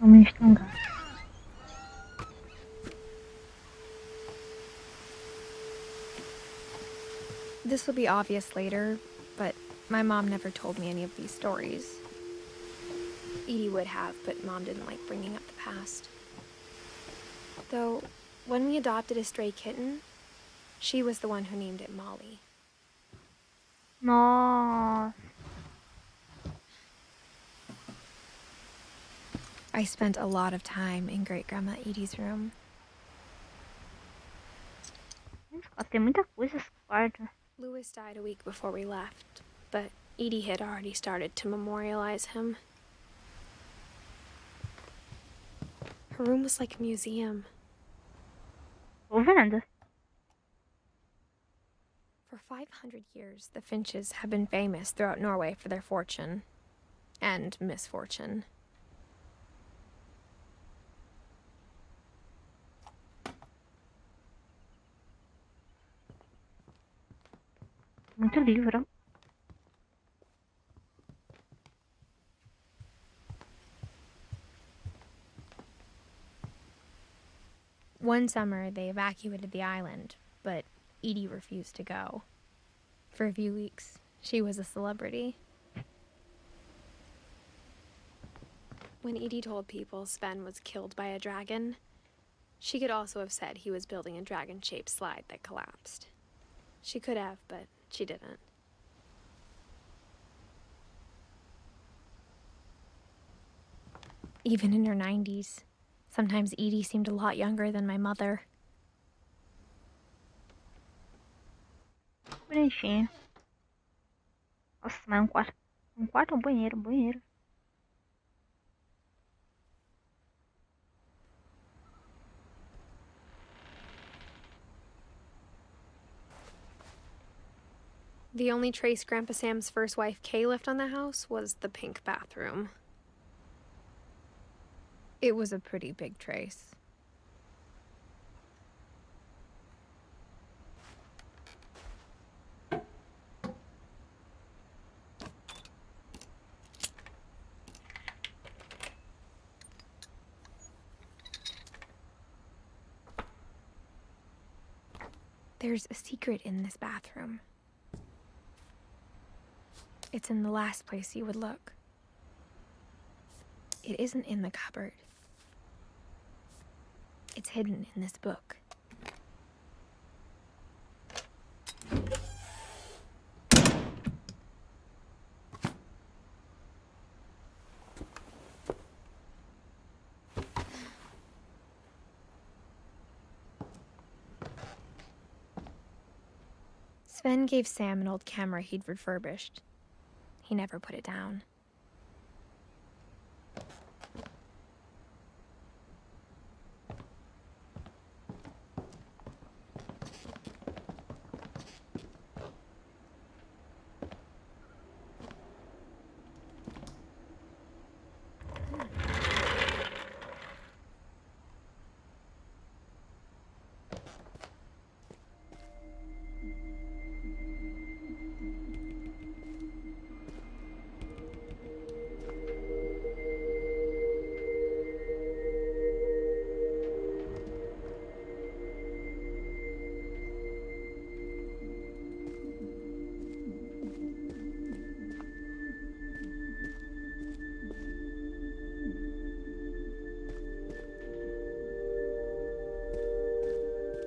Realmente tem um gato. This will be obvious later, but my mom never told me any of these stories. Edie would have, but Mom didn't like bringing up the past. Though, when we adopted a stray kitten, she was the one who named it Molly. Nossa. I spent a lot of time in Great-Grandma Edie's room. Tem muita coisa nesse quarto. Louis died a week before we left, but Edie had already started to memorialize him. Her room was like a museum. Tô vendo. For 500 years, the Finches have been famous throughout Norway for their fortune and misfortune. Muito livro. One summer, they evacuated the island, but Edie refused to go. For a few weeks, she was a celebrity. When Edie told people Sven was killed by a dragon, she could also have said he was building a dragon-shaped slide that collapsed. She could have, but she didn't. Even in her 90s, sometimes Edie seemed a lot younger than my mother. Bonitinho. Nossa, mas é um quarto. Um quarto ou um banheiro? Um banheiro. The only trace Grandpa Sam's first wife, Kay, left on the house was the pink bathroom. It was a pretty big trace. There's a secret in this bathroom. It's in the last place you would look. It isn't in the cupboard. It's hidden in this book. Sven gave Sam an old camera he'd refurbished. He never put it down.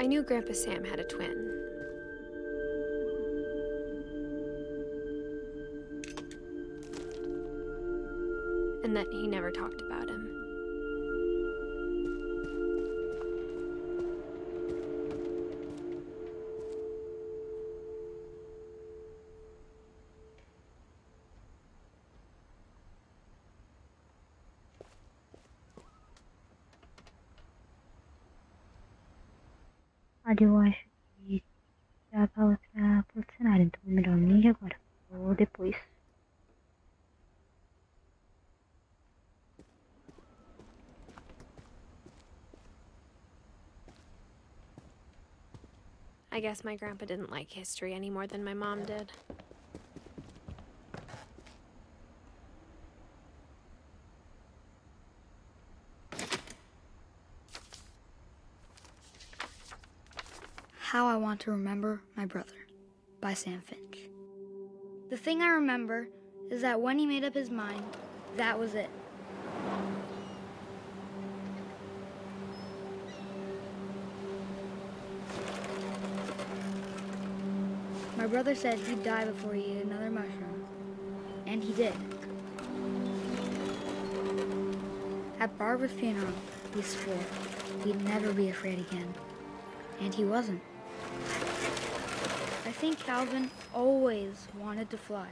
I knew Grandpa Sam had a twin. And that he never talked about him. Olha, eu acho que já pra outra pro cenário, então é melhor não ir agora. Ou depois. I guess my grandpa didn't like history any more than my mom did. How I Want to Remember My Brother by Sam Finch. The thing I remember is that when he made up his mind, that was it. My brother said he'd die before he ate another mushroom, and he did. At Barbara's funeral, he swore he'd never be afraid again, and he wasn't. I think Calvin always wanted to fly.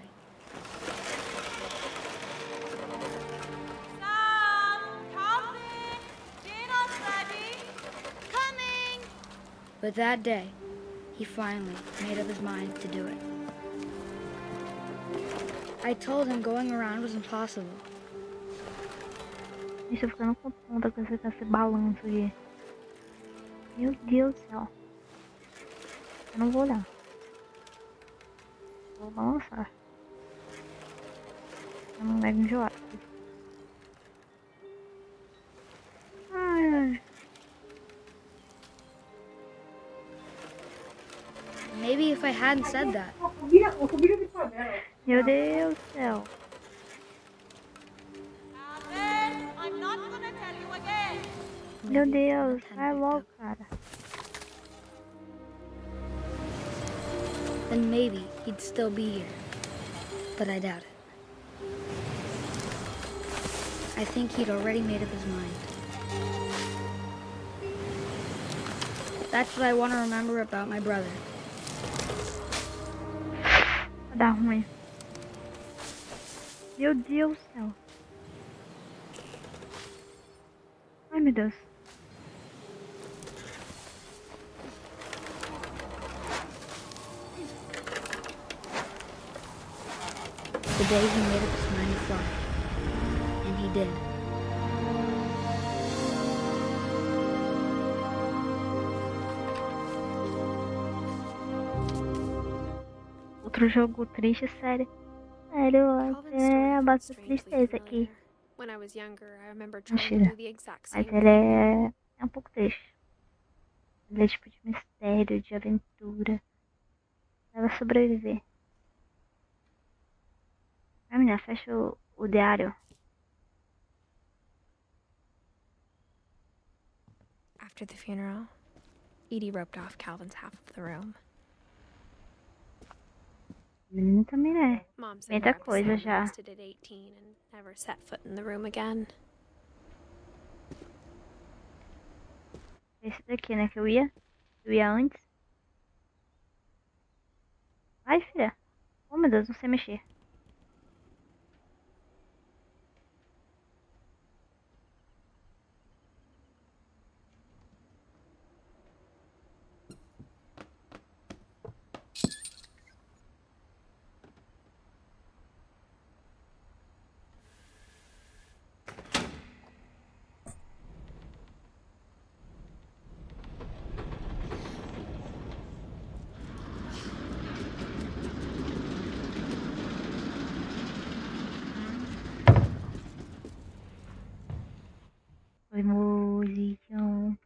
Sam! Calvin! Dinner's ready! Coming! But that day, he finally made up his mind to do it. I told him going around was impossible. Estou ficando com tonta com esse balanço aqui. Meu Deus do céu. Eu não vou olhar. Vou balançar. Eu não vai enjoar. Ai, ai. Maybe if I hadn't said that. Meu Deus do céu. Calvin, I'm not gonna tell you again. Meu Deus, vai logo, cara. Then maybe he'd still be here. But I doubt it. I think he'd already made up his mind. That's what I want to remember about my brother. Vai dar ruim. Meu Deus do céu. Ai, meu Deus. The day he made up his mind to fly. And he did. Outro jogo triste, sério. Sério, Calvin's é story a felt base da strangely tristeza aqui. familiar. When I was younger, I remember trying to Mentira. do the exact Mas same ele thing. é um pouco triste. Ele é tipo de mistério, de aventura. Ela sobreviver. Ai, menina, fecha o diário. After the funeral, Edie roped off Calvin's half of the room. Menina também é. Mom said Muita Grandpa coisa Sam já. enlisted at 18 and never set foot in the room again. Esse daqui, né, que eu ia. Eu ia antes. Ai, filha. Oh, meu Deus, não sei mexer. Oi, música.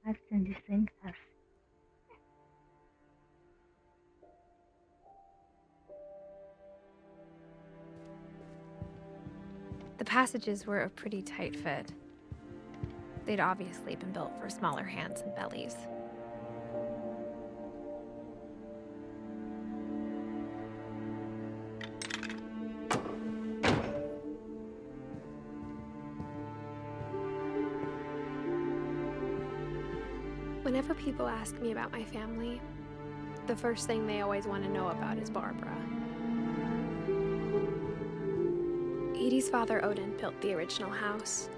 Bastante sensação. The passages were a pretty tight fit. They'd obviously been built for smaller hands and bellies. Whenever people ask me about my family, the first thing they always want to know about is Barbara. Edie's father, Odin, built the original house.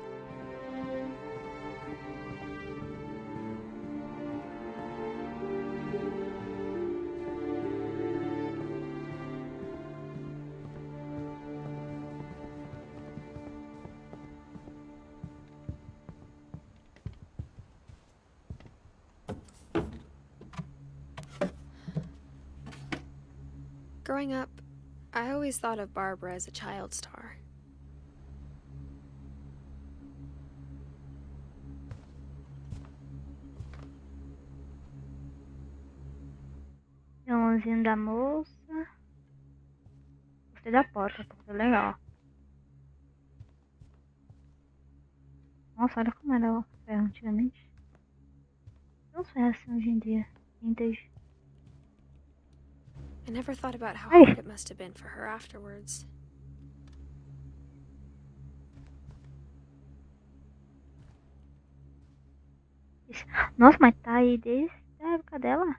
Growing up, I always thought of Barbara as a child star. irmãozinho da moça. Gostei da porta, porque é legal. Nossa, olha como era o ferro antigamente. Não sei assim hoje em dia. Vintage. I never thought about how Ai. hard it must have been for her afterwards. Nossa, mas tá aí desde a época dela.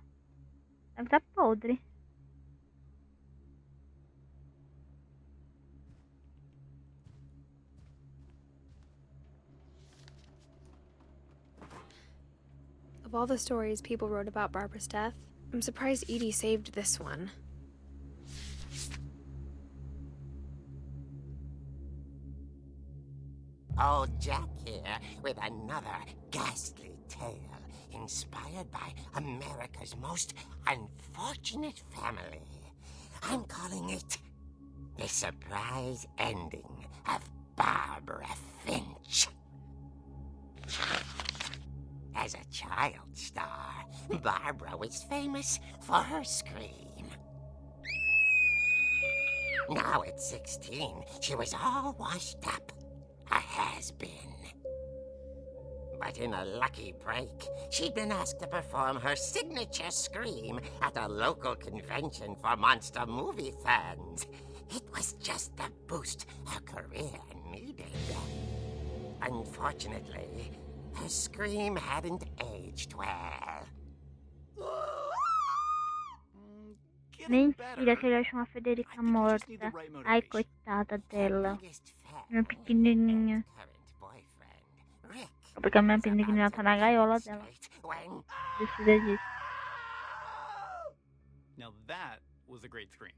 Deve estar podre. Of all the stories people wrote about Barbara's death, I'm surprised Edie saved this one. Old Jack here with another ghastly tale inspired by America's most unfortunate family. I'm calling it The Surprise Ending of Barbara Finch. As a child star, Barbara was famous for her scream. Now at 16, she was all washed up. A has-been. But in a lucky break, she'd been asked to perform her signature scream at a local convention for monster movie fans. It was just the boost her career needed. Unfortunately, her scream hadn't aged well. Mentira que ele achou uma Federica morta. Ai, coitada dela. Minha pequenininha. Porque a minha pequenininha tá na gaiola dela. Precisa disso. Now that was a great scream.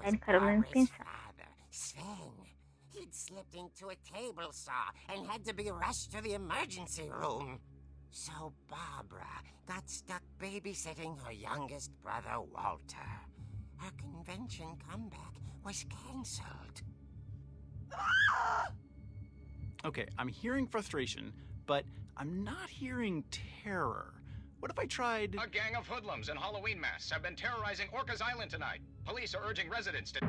Aí não quero nem pensar. Sven. He'd slipped into a table saw and had to be rushed to the emergency room. So Barbara got stuck babysitting her youngest brother, Walter. Her convention comeback was cancelled. Okay, I'm hearing frustration, but I'm not hearing terror. What if I tried... A gang of hoodlums in Halloween masks have been terrorizing Orcas Island tonight. Police are urging residents to...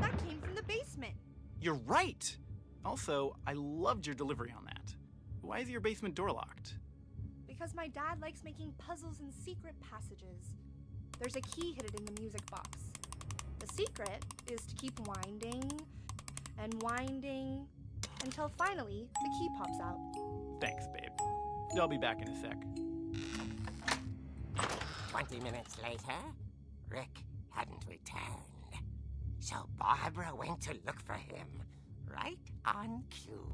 That came from the basement. You're right! Also, I loved your delivery on that. Why is your basement door locked? Because my dad likes making puzzles and secret passages. There's a key hidden in the music box. The secret is to keep winding and winding until finally the key pops out. Thanks, babe. I'll be back in a sec. 20 minutes later, Rick hadn't returned. So Barbara went to look for him, right on cue.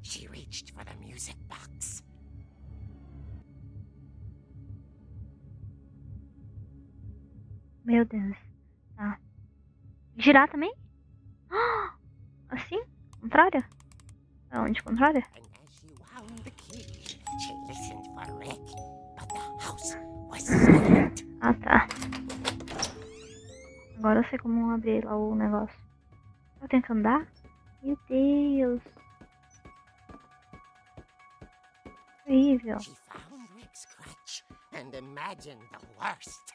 She reached for the music box. Meu Deus. Tá. Girar também? Assim? Contrária? Aonde? Contrária? And as she wound the key, she listened for Rick, but the house was silent. Ah, tá. Agora eu sei como abrir lá o negócio. Eu tenho que andar? Meu Deus. Horrível. She found Rick's crutch and imagined the worst.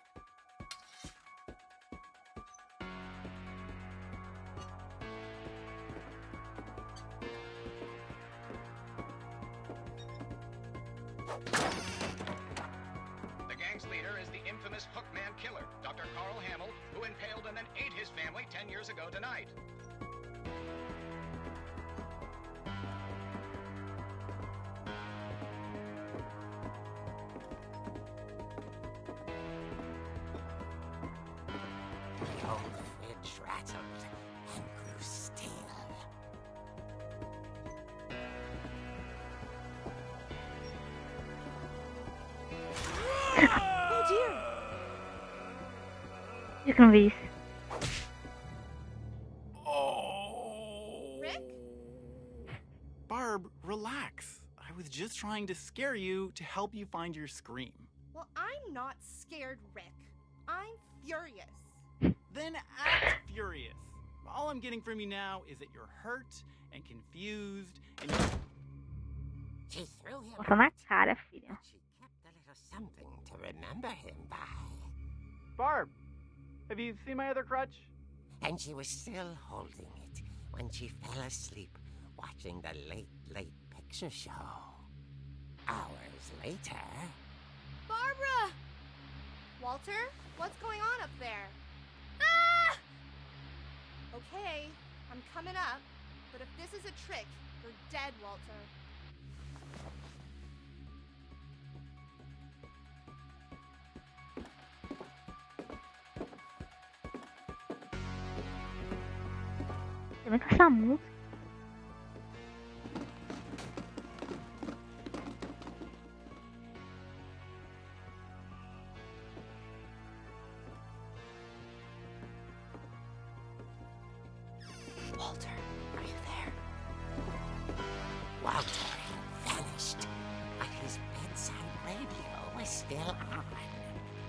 The gang's leader is the infamous Hookman killer, Dr. Carl Hamill, who impaled and then ate his family 10 years ago tonight. The old fridge rattled and grew still. Oh dear! Eu que não vi isso. Rick? Barb, relax. I was just trying to scare you to help you find your scream. Well, I'm not scared, Rick. I'm furious. Then act furious. All I'm getting from you now is that you're hurt and confused and She threw him Bota na out, cara, filha. but she kept a little something to remember him by. Barb, have you seen my other crutch? And she was still holding it when she fell asleep watching the late picture show. Hours later... Barbara! Walter, what's going on up there? Ah! Okay, I'm coming up, but if this is a trick, you're dead, Walter. Você vem com essa música. Walter, are you there? Walter had vanished, but his bedside radio was still on.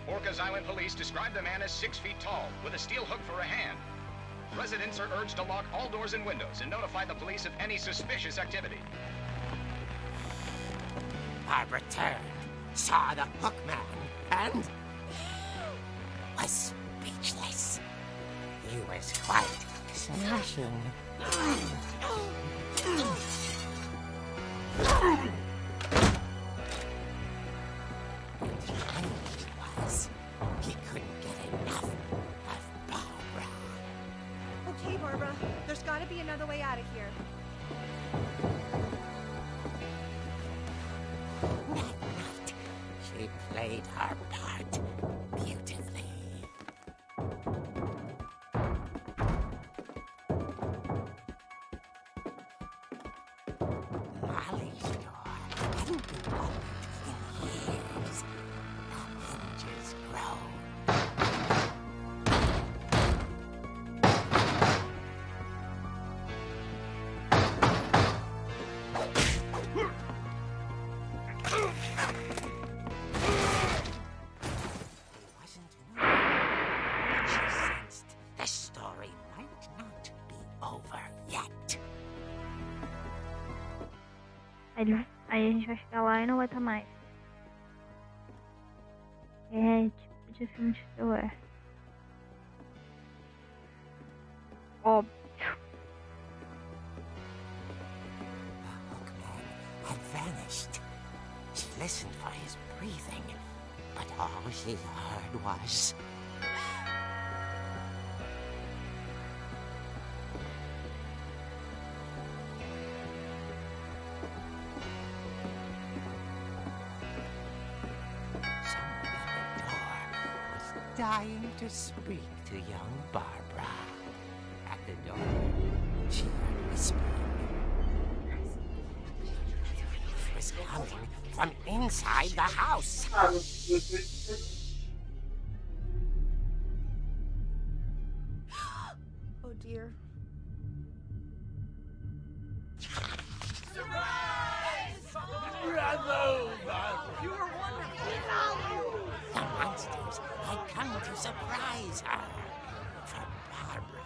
Orcas Island police describe the man as 6 feet tall, with a steel hook for a hand. Residents are urged to lock all doors and windows and notify the police of any suspicious activity. Barbara turned, saw the hookman, and was speechless. He was quite smashing. He couldn't get enough of Barbara. Okay, Barbara, there's gotta be another way out of here. That night, she played her part beautifully. Molly's door hadn't been opened in years. The hinges groaned. He wasn't moving, but she sensed the story might not be over yet. Aí a gente vai chegar lá e não vai estar mais. É tipo de filme de terror. Óbvio. The hookman had vanished. She listened for his breathing, but all she heard was... someone at the door was dying to speak to young Barbara. At the door, she heard whispering. It was coming from inside the house. Oh dear. The monsters had come to surprise her. For Barbara,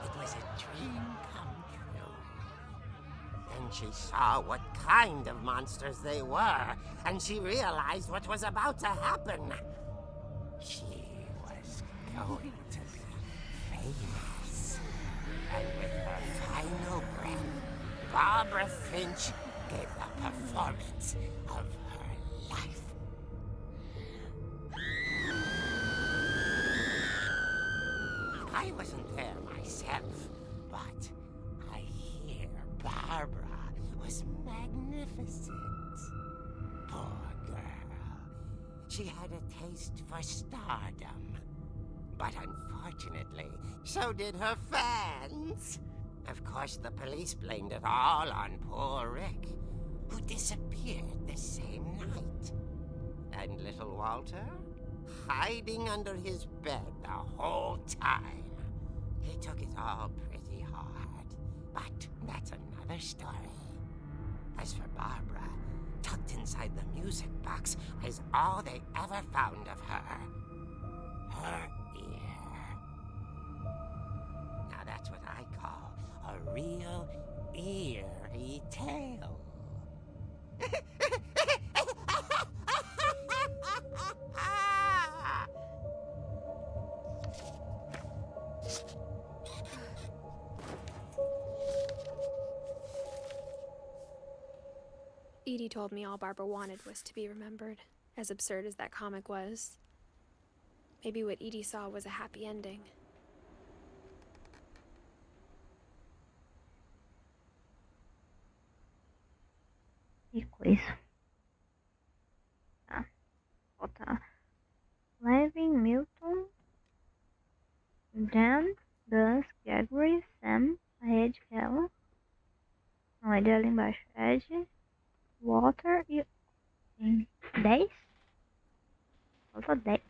it was a dream come true. Then she saw what kind of monsters they were, and she realized what was about to happen. She was going to be famous. And with her final breath, Barbara Finch gave the performance of her life. I wasn't there myself, but I hear Barbara was magnificent. Poor girl. She had a taste for stardom. But unfortunately, so did her fans. Of course, the police blamed it all on poor Rick, who disappeared the same night. And little Walter? Hiding under his bed the whole time. He took it all pretty hard, but that's another story. As for Barbara, tucked inside the music box is all they ever found of her. Her ear. Now that's what I call a real eerie tale. Edie told me all Barbara wanted was to be remembered, as absurd as that comic was. Maybe what Edie saw was a happy ending. Que coisa. Tá. Falta Levin, Milton, Dan, Gus, Gregory, Sam, a Ed, Keller. Não, Ed é ali embaixo. Ed, Walter e... Tem 10? Falta 10.